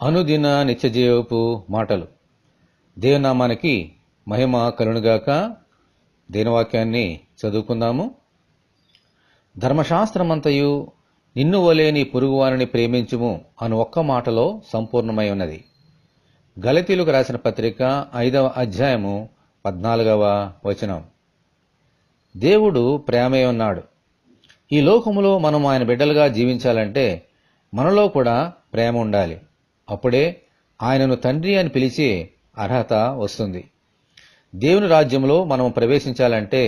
అనుదిన నిత్యజీవపు మాటలు. దేవునామానికి మహిమ కలుగునుగాక. దేవవాక్యాన్ని చదువుకుందాము. ధర్మశాస్త్రమంతయు నిన్ను వలె నీ పొరుగువారిని ప్రేమించుము అను ఒక్క మాటలో సంపూర్ణమై ఉన్నది. గలతీయులకు రాసిన పత్రిక 5వ అధ్యాయము 14వ వచనం. దేవుడు ప్రేమే ఉన్నాడు. ఈ లోకములో మనం ఆయన బిడ్డలుగా జీవించాలంటే మనలో కూడా ప్రేమ ఉండాలి. అప్పుడే ఆయనను తండ్రి అని పిలిచే అర్హత వస్తుంది. దేవుని రాజ్యంలో మనం ప్రవేశించాలంటే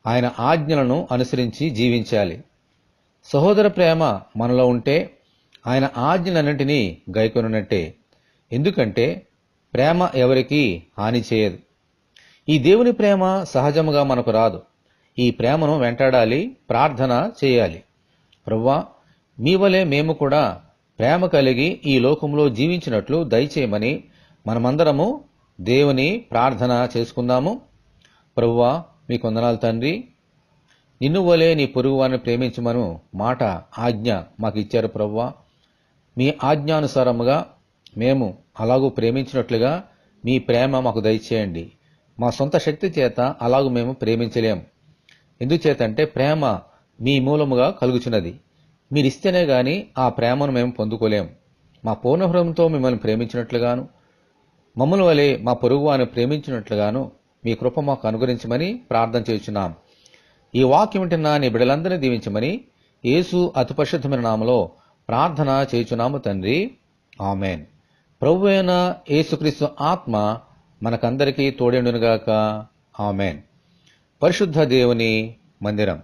ఆయన ఆజ్ఞలను అనుసరించి జీవించాలి. సహోదర ప్రేమ మనలో ఉంటే ఆయన ఆజ్ఞలన్నింటినీ గైకొనున్నట్టే. ఎందుకంటే ప్రేమ ఎవరికీ హాని చేయదు. ఈ దేవుని ప్రేమ సహజముగా మనకు రాదు. ఈ ప్రేమను వెంటాడాలి, ప్రార్థన చేయాలి. ప్రభువా, మీ వలె మేము కూడా ప్రేమ కలిగి ఈ లోకంలో జీవించినట్లు దయచేయమని మనమందరము దేవుని ప్రార్థన చేసుకుందాము. ప్రభువా, మీకు వందనాలు తండ్రి. నిన్ను వలె నీ పొరుగువారిని ప్రేమించమను మాట, ఆజ్ఞ మాకు ఇచ్చారు ప్రభువా. మీ ఆజ్ఞానుసారముగా మేము అలాగూ ప్రేమించినట్లుగా మీ ప్రేమ మాకు దయచేయండి. మా సొంత శక్తి చేత అలాగూ మేము ప్రేమించలేం. ఎందుచేతంటే ప్రేమ మీ మూలముగా కలుగుచున్నది. మీరిస్తేనే గాని ఆ ప్రేమను మేము పొందుకోలేం. మా పూర్ణ హృదయంతో మిమ్మల్ని ప్రేమించినట్లుగాను, మమ్మల్ని వలె మా పొరుగువారిని ప్రేమించినట్లుగాను మీ కృప మాకు అనుగ్రహించమని ప్రార్థన చేయుచున్నాం. ఈ వాక్యం వింటున్న నీ బిడ్డలందరినీ దీవించమని యేసు అతి పరిశుద్ధమైన నామములో ప్రార్థన చేయుచున్నాము తండ్రి. ఆమెన్. ప్రభువైన యేసుక్రీస్తు ఆత్మ మనకందరికీ తోడేండునుగాక. ఆమెన్. పరిశుద్ధ దేవుని మందిరం.